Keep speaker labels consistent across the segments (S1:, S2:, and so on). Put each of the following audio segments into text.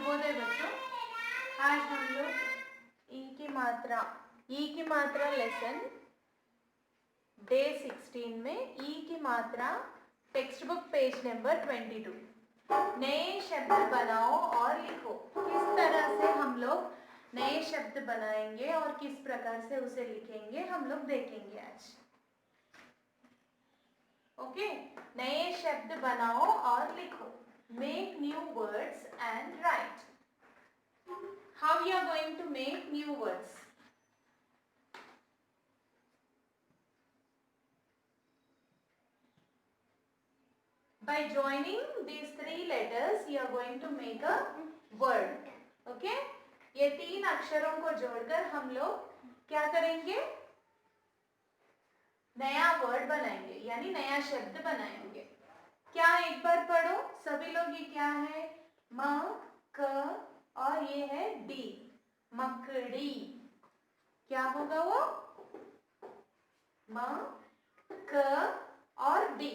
S1: शुभोदय बच्चों। आज हम लोग ई की मात्रा लेसन डे 16 में ई की मात्रा टेक्स्ट बुक पेज नंबर 22 नए शब्द बनाओ और लिखो। किस तरह से हम लोग नए शब्द बनाएंगे और किस प्रकार से उसे लिखेंगे हम लोग देखेंगे आज। ओके, नए शब्द बनाओ और लिखो। Make new words and write. How you are going to make new words? By joining these three letters, you are going to make a word. Okay? ये तीन अक्षरों को जोड़कर हम लोग क्या करेंगे? नया वर्ड बनाएंगे, यानी नया शब्द बनाएंगे। क्या एक बार पढ़ो सभी लोग। ये क्या है? म क और ये है डी, मकड़ी। क्या होगा वो? म क और डी,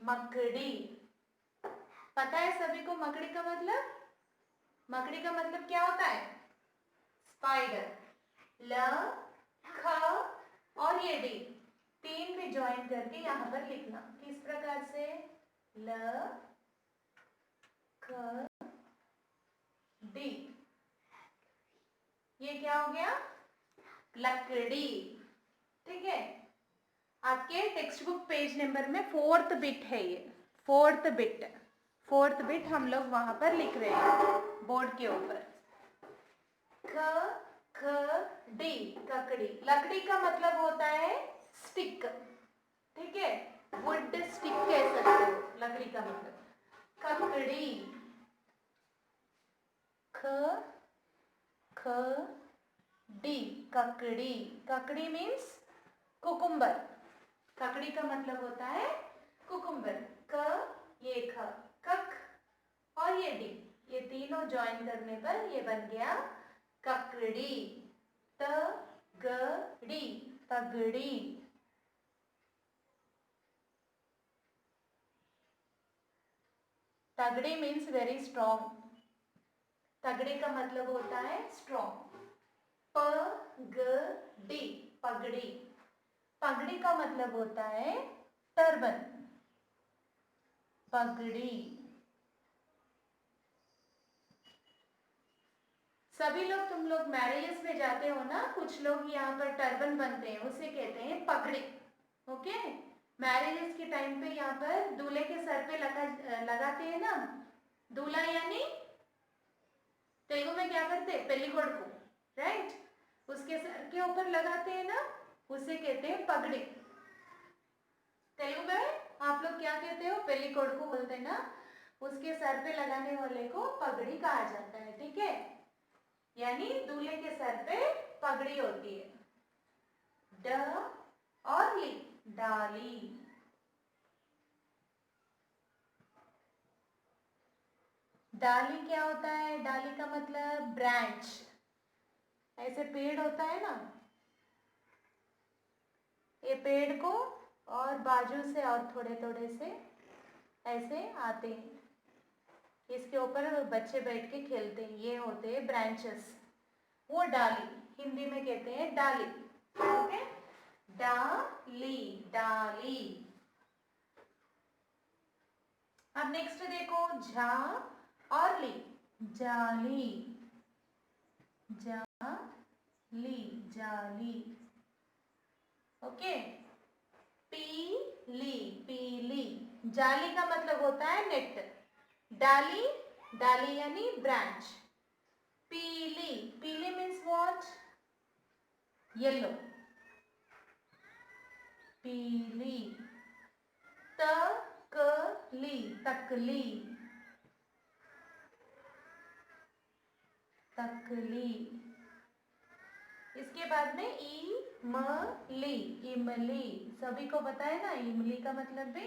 S1: मकड़ी। पता है सभी को मकड़ी का मतलब? मकड़ी का मतलब क्या होता है? स्पाइडर। ल ख और ये डी तीन भी ज्वाइन करके यहाँ पर लिखना। किस प्रकार से? ल ख डी। ये क्या हो गया? लकड़ी। ठीक है, आपके टेक्स्ट बुक पेज नंबर में फोर्थ बिट है ये। फोर्थ बिट हम लोग वहां पर लिख रहे हैं बोर्ड के ऊपर। ख ख डी, ककड़ी। लकड़ी का मतलब होता है स्टिक। ठीक है, वुड स्टिक कह सकते हो लकड़ी का मतलब। ककड़ी। ख ख डी, ककड़ी। ककड़ी मीन्स कुकुम्बर। ककड़ी का मतलब होता है कुकुम्बर। क ये ख, कक और ये डी, ये तीनों ज्वाइन करने पर ये बन गया ककड़ी। त ग डी, तगड़ी। तगड़ी मीन्स वेरी स्ट्रॉन्ग। तगड़ी का मतलब होता है स्ट्रॉन्ग। प ग डी, पगड़ी। पगड़ी का मतलब होता है टर्बन। पगड़ी। सभी लोग, तुम लोग मैरिजेस में जाते हो ना, कुछ लोग यहाँ पर टर्बन बनते हैं, उसे कहते हैं पगड़ी। ओके, मैरिजेस के टाइम पे यहाँ पर दूल्हे के सर पे लगाते हैं ना। दूल्हा यानी तेलुगु में क्या करते हैं? पेलिकोडुकु, राइट? उसके सर के ऊपर लगाते हैं ना, उसे कहते हैं पगड़ी। तेलुगु में आप लोग क्या कहते हो? पेलिकोडुकु बोलते हैं ना। उसके सर पे लगाने वाले को पगड़ी कहा जाता है। ठीक है, यानी दूल्हे के सर पे पगड़ी होती है। ड और ली, डाली। डाली क्या होता है? डाली का मतलब ब्रांच। ऐसे पेड़ होता है ना, ये पेड़ को और बाजू से और थोड़े थोड़े से ऐसे आते हैं, इसके ऊपर बच्चे बैठ के खेलते हैं, ये होते हैं ब्रांचेस। वो डाली, हिंदी में कहते हैं डाली। ओके, डाली, डाली। अब नेक्स्ट देखो, झा और ली, जाली। जाली, जाली। ओके, पीली, पीली। जाली का मतलब होता है नेट। डाली, डाली यानी ब्रांच। पीली, पीली मीन्स व्हाट? येलो। पीली। तकली, तकली, तकली। इसके बाद में इमली, इमली। सभी को पता है ना इमली का मतलब भी?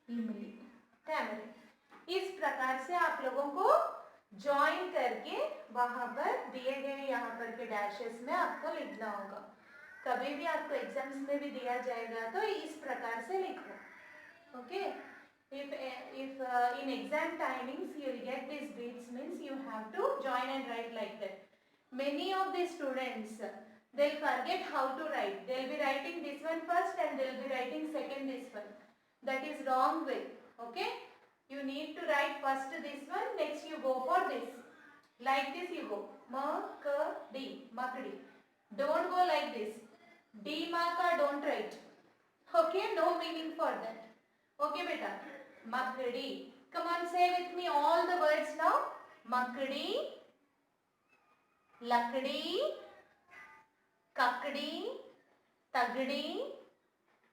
S1: इमली, टैमरिंड। इस प्रकार से आप लोगों को ज्वाइन करके वहां पर दिए गए यहाँ पर के डैशेस में आपको लिखना होगा। कभी भी आपको एग्जाम्स में भी दिया जाएगा तो इस प्रकार से लिखो। Okay, If in exam timings you will get these bits, means you have to join and write like that. Many of the students, they'll forget how to write. They'll be writing this one first and they'll be writing second this one. That is wrong way. Okay? You need to write first this one, next you go for this. Like this you go. Makdi, makdi. Don't go like this. D maka don't write. Okay? No meaning for that. Okay, beta. Makdi. Come on, say with me all the words now. Makdi, lakdi, kakdi, tagdi,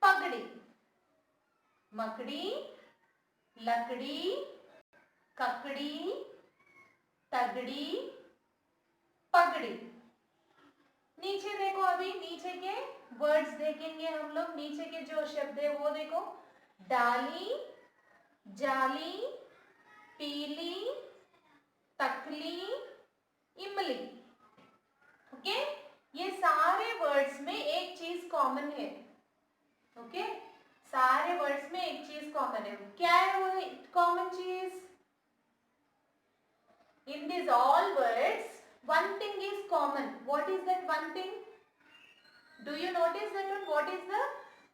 S1: pagdi. Makdi, lakdi, kakdi, तगड़ी, पगड़ी. नीचे देखो, अभी नीचे के words देखेंगे हम लोग. नीचे के जो शब्द है वो देखो. डाली, जाली, पीली, तकली, इमली. ओके, ये सारे वर्ड्स में एक चीज कॉमन है. ओके, सारे वर्ड्स में एक चीज कॉमन है. क्या है वो कॉमन चीज? In these all words, one thing is common. What is that one thing? Do you notice that one? What is the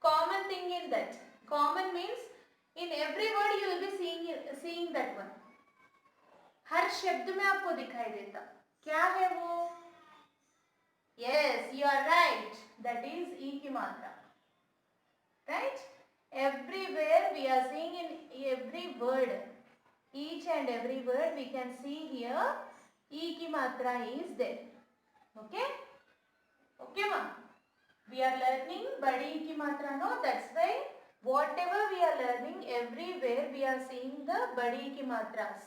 S1: common thing in that? Common means in every word you will be seeing that one. हर शब्द में आपको दिखाई देता. क्या है वो? Yes, you are right. That is E की मात्रा. Right? Everywhere we are seeing in every word. Each and every word we can see here E की मात्रा is there. Okay? Okay, ma? We are learning बड़ी E की मात्रा, no? That's why whatever we are learning, everywhere we are seeing the बड़ी E की matras.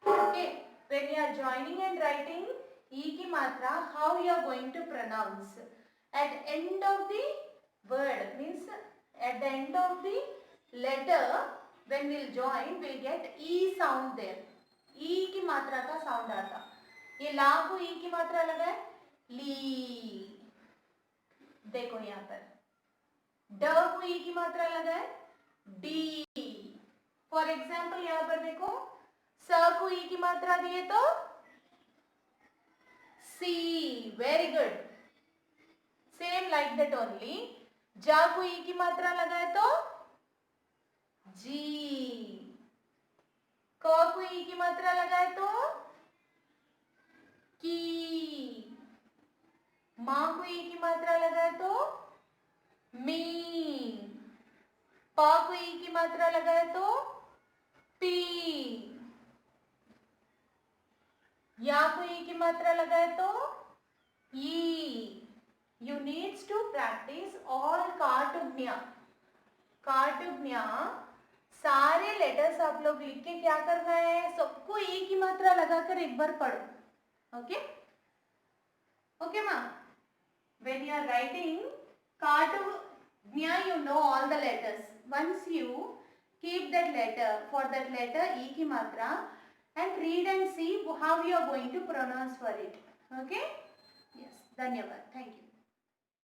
S1: Okay? When you are joining and writing E की मात्रा, how you are going to pronounce? At end of the word, means at the end of the letter, when we'll join, we'll get E sound there. E की मात्रा का sound आता. ये ला को E की मात्रा लगा है, ली. देखो यहाँ पर. ड को E की मात्रा लगा है, डी. फॉर एग्जाम्पल यहाँ पर देखो, स को E की मात्रा दिए तो see. Very good. Same like that only. जा को E की मात्रा लगा है तो जी. क को ई की मात्रा लगाए तो की. माँ को ई की मात्रा लगाए तो मी. प को ई की मात्रा लगाए तो पी. या को ई की मात्रा लगाए तो ई. You needs to practice all कार्टुज्ञा. कार्टुज्ञा सारे लेटर्स आप लोग लिख के क्या करना है, सबको ई की मात्रा लगाकर एक बार पढ़ो. ओके ओके माँ. when you are writing कार्टुज्ञा, you know all the letters. once you keep that letter, for that letter ई की मात्रा, and read and see how you are going to pronounce for it. Okay? Yes. धन्यवाद. Thank you.